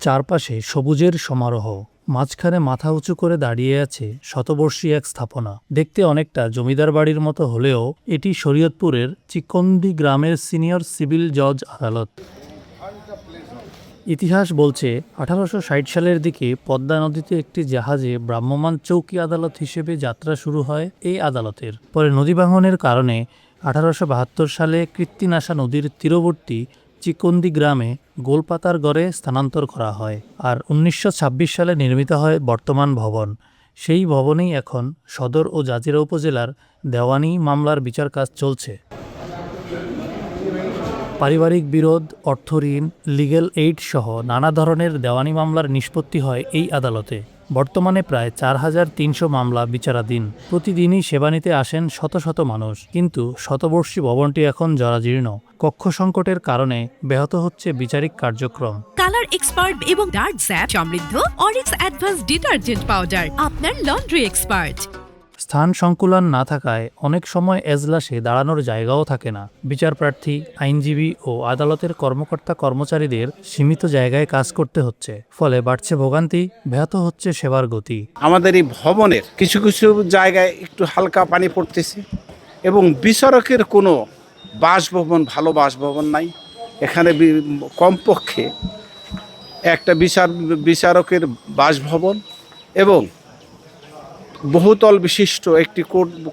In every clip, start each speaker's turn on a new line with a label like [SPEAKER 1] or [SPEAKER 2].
[SPEAKER 1] চারপাশে সবুজের সমারোহ, মাঝখানে মাথা উঁচু করে দাঁড়িয়ে আছে শতবর্ষী এক স্থাপনা। দেখতে অনেকটা জমিদার বাড়ির মতো হলেও এটি শরীয়তপুরের চিকন্দি গ্রামের সিনিয়র সিভিল জজ আদালত। ইতিহাস বলছে 1860 সালের দিকে পদ্মা নদীতে একটি জাহাজে ভ্রাম্যমাণ চৌকি আদালত হিসেবে যাত্রা শুরু হয় এই আদালতের। পরে নদী ভাঙনের কারণে 1872 সালে কৃত্তিনাশা নদীর তীরবর্তী চিকন্দি গ্রামে গোলপাতার গড়ে স্থানান্তর করা হয়। আর 1926 সালে নির্মিত হয় বর্তমান ভবন। সেই ভবনেই এখন সদর ও জাজিরা উপজেলার দেওয়ানি মামলার বিচার কাজ চলছে। পারিবারিক বিরোধ, অর্থঋণ, লিগ্যাল এইড সহ নানা ধরনের দেওয়ানি মামলার নিষ্পত্তি হয় এই আদালতে। বর্তমানে প্রায় 4300 মামলা বিচারাধীন। প্রতিদিনই সেবা নিতে আসেন শত শত মানুষ। কিন্তু শতবর্ষী ভবনটি এখন জরাজীর্ণ। কক্ষ সংকটের কারণে ব্যাহত হচ্ছে বিচারিক কার্যক্রম।
[SPEAKER 2] কালার এক্সপার্ট এবং ডার্ক স্যাপ সমৃদ্ধ অরিক্স অ্যাডভান্স ডিটারজেন্ট পাউডার, আপনার লন্ড্রি এক্সপার্ট।
[SPEAKER 1] স্থান সংকুলান না থাকায় অনেক সময় এজলাসে দাঁড়ানোর জায়গাও থাকে না। বিচারপ্রার্থী, আইনজীবী ও আদালতের কর্মকর্তা কর্মচারীদের সীমিত জায়গায় কাজ করতে হচ্ছে। ফলে বাড়ছে ভোগান্তি, ব্যাহত হচ্ছে সেবার গতি।
[SPEAKER 3] আমাদের এই ভবনের কিছু কিছু জায়গায় একটু হালকা পানি পড়তেছে এবং বিচারকের কোনো বাসভবন, ভালো বাসভবন নাই। এখানে কমপক্ষে একটা বিচারকের বাসভবন এবং বহুতল বিশিষ্ট একটি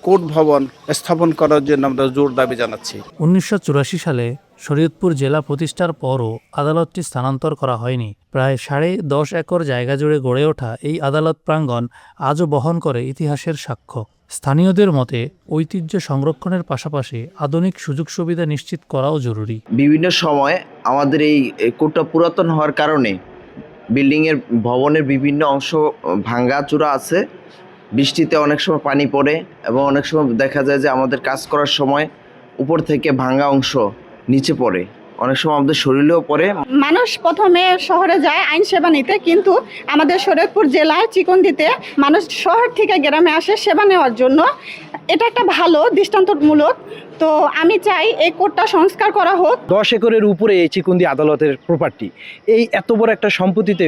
[SPEAKER 3] কোর্ট ভবন স্থাপন করার জন্য আমরা জোর দাবি জানাচ্ছি।
[SPEAKER 1] 1984 সালে শরীয়তপুর জেলা প্রতিষ্ঠার পরও আদালতটি স্থানান্তর করা হয়নি। প্রায় 10.5 একর জায়গা জুড়ে গড়ে ওঠা এই আদালত প্রাঙ্গণ আজও বহন করে ইতিহাসের সাক্ষ্য। স্থানীয়দের মতে ঐতিহ্য সংরক্ষণের পাশাপাশি আধুনিক সুযোগ সুবিধা নিশ্চিত করাও জরুরি।
[SPEAKER 4] বিভিন্ন সময় আমাদের এই কোর্টটা পুরাতন হওয়ার কারণে বিল্ডিংয়ের ভবনের বিভিন্ন অংশ ভাঙাচোরা আছে। বৃষ্টিতে অনেক সময় পানি পড়ে এবং অনেক সময় দেখা যায় যে আমাদের কাজ করার সময় উপর থেকে ভাঙা অংশ নিচে পড়ে, অনেক সময় আমাদের শরীরেও পড়ে।
[SPEAKER 5] মানুষ প্রথমে শহরে যায় আইন সেবা নিতে, কিন্তু আমাদের শরীয়তপুর জেলায় চিকন্দিতে মানুষ শহর থেকে গ্রামে আসে সেবা নেওয়ার জন্য। এটা একটা ভালো দৃষ্টান্তমূলক। তো আমি চাই এই কোর্টটা সংস্কার করা হোক।
[SPEAKER 6] 10 একরের উপরে এই চিকন্দি আদালতের প্রপার্টি। এই এত বড় একটা সম্পত্তিতে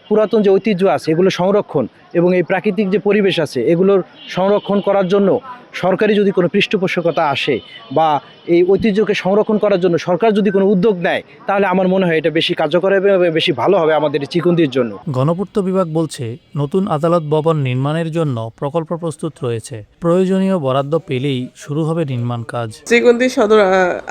[SPEAKER 6] পুরাতন যে ঐতিহ্য আছে এগুলো সংরক্ষণ এবং এই প্রাকৃতিক যে পরিবেশ আছে এগুলোর সংরক্ষণ করার জন্য সরকারি যদি কোনো পৃষ্ঠপোষকতা আসে বা এই ঐতিহ্যকে সংরক্ষণ করার জন্য সরকার যদি কোনো উদ্যোগ নেয়, তাহলে আমার মনে হয় এটা বেশি কার্যকর হবে এবং বেশি ভালো হবে আমাদের চিকন্দির জন্য।
[SPEAKER 1] গণপূর্ত বিভাগ বলছে নতুন আদালত ভবন নির্মাণের জন্য প্রকল্প প্রস্তুত রয়েছে। প্রয়োজনীয় বরাদ্দ পেলেই শুরু হবে নির্মাণ কাজ।
[SPEAKER 7] চিকন্দি সদর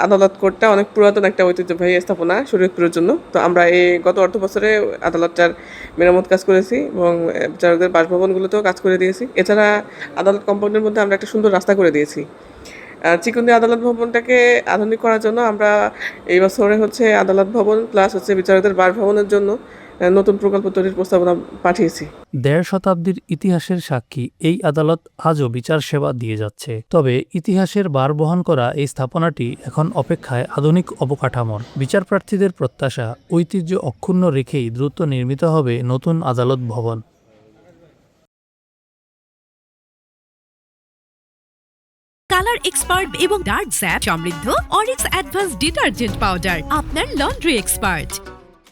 [SPEAKER 7] আদালত কোর্টটা অনেক পুরাতন একটা ঐতিহ্যবাহী স্থাপনা শরীয়তপুরের জন্য। তো আমরা এই গত অর্থ বছরে আদালতটার মেরামত কাজ করেছি এবং বিচারকদের বাসভবনগুলোতেও কাজ করে দিয়েছি। এছাড়া আদালত কম্পাউন্ডের মধ্যে আমরা একটা সুন্দর রাস্তা করে দিয়েছি। চিকন্দি আদালত ভবনটাকে আধুনিক করার জন্য আমরা এই বছরে আদালত ভবন প্লাস বিচারকদের বাসভবনের জন্য নতুন প্রকল্প তৈরির প্রস্তাবনা পাঠিয়েছি।
[SPEAKER 1] 1.5 শতাব্দীর ইতিহাসের সাক্ষী এই আদালত আজও বিচার সেবা দিয়ে যাচ্ছে। তবে ইতিহাসের ভার বহন করা এই স্থাপনাটি এখন অপেক্ষায় আধুনিক অবকাঠামোর। বিচারপ্রার্থীদের প্রত্যাশা ঐতিহ্য অক্ষুণ্ণ রেখেই দ্রুত নির্মিত হবে নতুন আদালত ভবন।
[SPEAKER 2] কালার এক্সপার্ট এবং ডার্ক স্যাপ সমৃদ্ধ অরিক্স অ্যাডভান্স ডিটারজেন্ট পাউডার, আপনার লন্ড্রি এক্সপার্ট।